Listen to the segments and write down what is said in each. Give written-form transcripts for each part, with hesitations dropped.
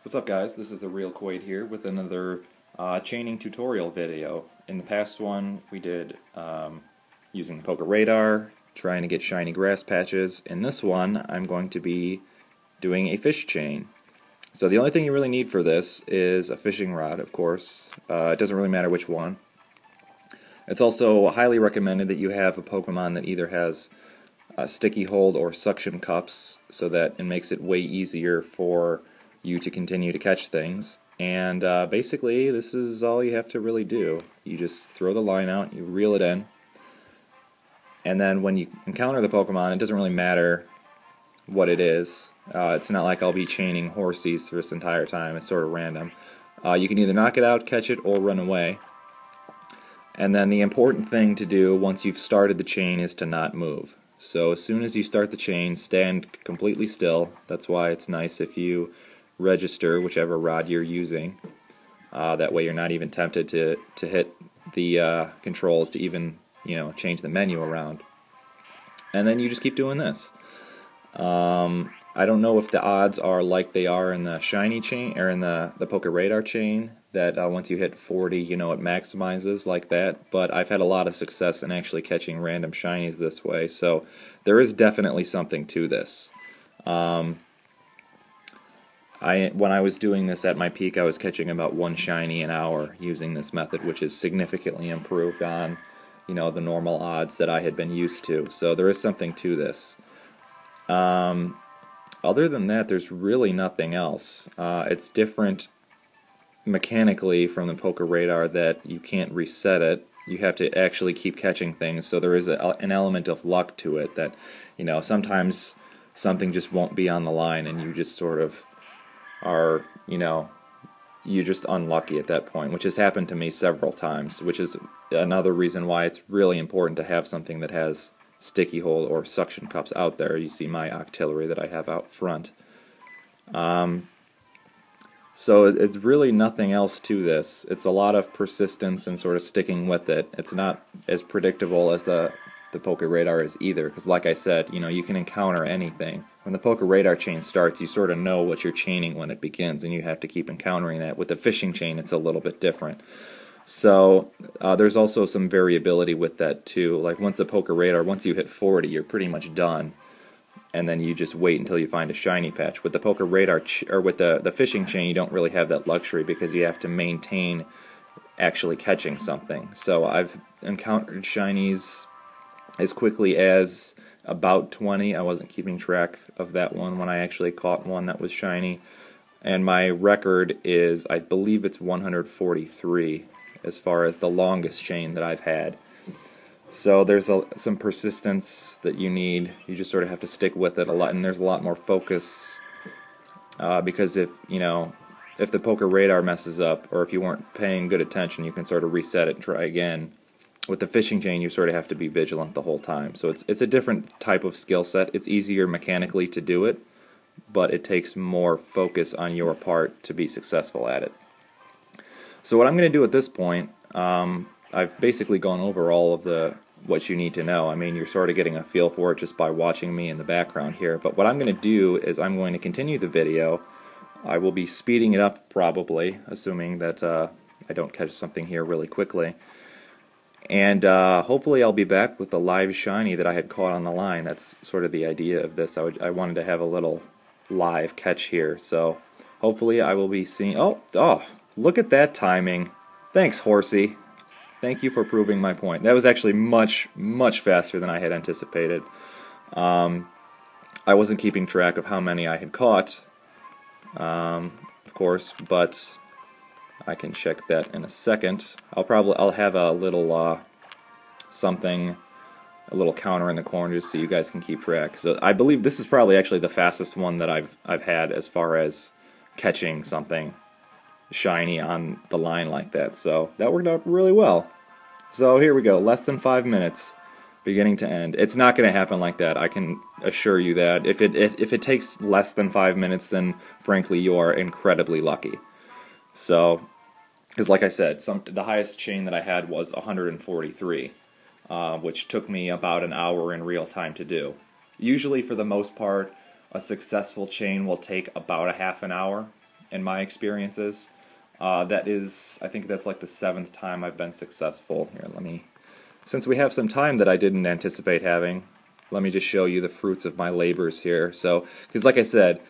What's up, guys? This is the Real Quaid here with another chaining tutorial video. In the past one we did using the Poké Radar, trying to get shiny grass patches. In this one I'm going to be doing a fish chain. So the only thing you really need for this is a fishing rod, of course. It doesn't really matter which one. It's also highly recommended that you have a Pokemon that either has a sticky hold or suction cups, so that it makes it way easier for you to continue to catch things. And basically this is all you have to really do. You just throw the line out, you reel it in, and then when you encounter the Pokemon, it doesn't really matter what it is. It's not like I'll be chaining Horsies for this entire time. It's sort of random. You can either knock it out, catch it, or run away. And then the important thing to do once you've started the chain is to not move. So as soon as you start the chain, stand completely still. That's why it's nice if you register whichever rod you're using. That way you're not even tempted to hit the controls to even, change the menu around. And then you just keep doing this. I don't know if the odds are like they are in the shiny chain or in the Poké Radar chain, that once you hit 40, it maximizes like that, but I've had a lot of success in actually catching random shinies this way, so there is definitely something to this. When I was doing this at my peak, I was catching about one shiny an hour using this method, which is significantly improved on, the normal odds that I had been used to, so there is something to this. Other than that, there's really nothing else. It's different mechanically from the Poké Radar that you can't reset it. You have to actually keep catching things, so there is an element of luck to it that, sometimes something just won't be on the line and you just sort of are, you're just unlucky at that point, which has happened to me several times, which is another reason why it's really important to have something that has sticky hold or suction cups out there. You see my Octillery that I have out front. So it's really nothing else to this. It's a lot of persistence and sort of sticking with it. It's not as predictable as the Poké Radar is either, because like I said, you can encounter anything. When the Poké Radar chain starts, you sort of know what you're chaining when it begins, and you have to keep encountering that. With the fishing chain, it's a little bit different. So there's also some variability with that too. Like once the Poké Radar, once you hit 40, you're pretty much done. And then you just wait until you find a shiny patch. With the Poké Radar, or with the fishing chain, you don't really have that luxury because you have to maintain actually catching something. So I've encountered shinies as quickly as about 20. I wasn't keeping track of that one when I actually caught one that was shiny. And my record is, I believe it's 143 as far as the longest chain that I've had. So there's some persistence that you need. You just sort of have to stick with it a lot, and there's a lot more focus because if the Poké Radar messes up, or if you weren't paying good attention, you can sort of reset it and try again. With the fishing chain, you sort of have to be vigilant the whole time. So it's a different type of skill set. It's easier mechanically to do it, but it takes more focus on your part to be successful at it. So what I'm going to do at this point, I've basically gone over all of what you need to know. I mean, you're sort of getting a feel for it just by watching me in the background here. But what I'm going to do is I'm going to continue the video. I will be speeding it up probably, assuming that I don't catch something here really quickly. And hopefully I'll be back with the live shiny that I had caught on the line. That's sort of the idea of this. I wanted to have a little live catch here. So hopefully I will be seeing... Oh, look at that timing. Thanks, Horsey. Thank you for proving my point. That was actually much, much faster than I had anticipated. I wasn't keeping track of how many I had caught, of course, but I can check that in a second. I'll have a little something, a little counter in the corner just so you guys can keep track. So I believe this is probably actually the fastest one that I've had as far as catching something shiny on the line like that. So that worked out really well. So here we go, less than 5 minutes, beginning to end. It's not going to happen like that, I can assure you that. If it takes less than 5 minutes, then frankly you are incredibly lucky. So, because like I said, the highest chain that I had was 143, which took me about an hour in real time to do. Usually, for the most part, a successful chain will take about a half an hour, in my experiences. That is, I think that's like the 7th time I've been successful. Here, since we have some time that I didn't anticipate having, let me just show you the fruits of my labors here. So, because like I said,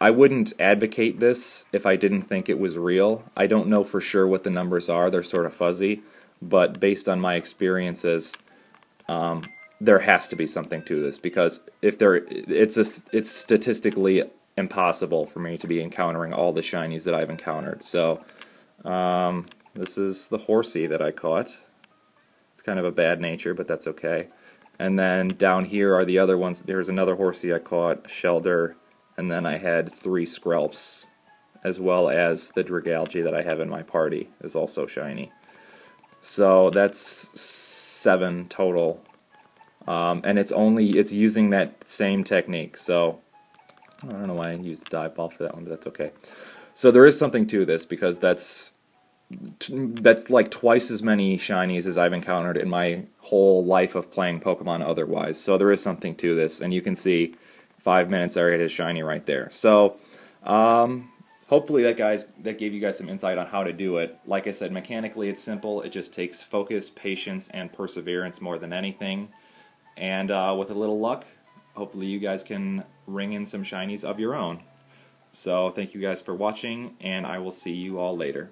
I wouldn't advocate this if I didn't think it was real. I don't know for sure what the numbers are, they're sort of fuzzy, but based on my experiences, there has to be something to this, because if it's statistically impossible for me to be encountering all the shinies that I've encountered. So, this is the horsey that I caught. It's kind of a bad nature, but that's okay. And then down here are the other ones. There's another horsey I caught, Shelder, and then I had 3 Skrelps, as well as the Dragalge that I have in my party is also shiny. So that's 7 total. And it's using that same technique. So I don't know why I used the dive ball for that one, but that's okay. So there is something to this, because that's like twice as many shinies as I've encountered in my whole life of playing Pokemon otherwise. So there is something to this, and you can see 5 minutes I already had a shiny right there. So hopefully that gave you guys some insight on how to do it. Like I said, mechanically it's simple. It just takes focus, patience, and perseverance more than anything. And with a little luck, hopefully you guys can ring in some shinies of your own. So thank you guys for watching, and I will see you all later.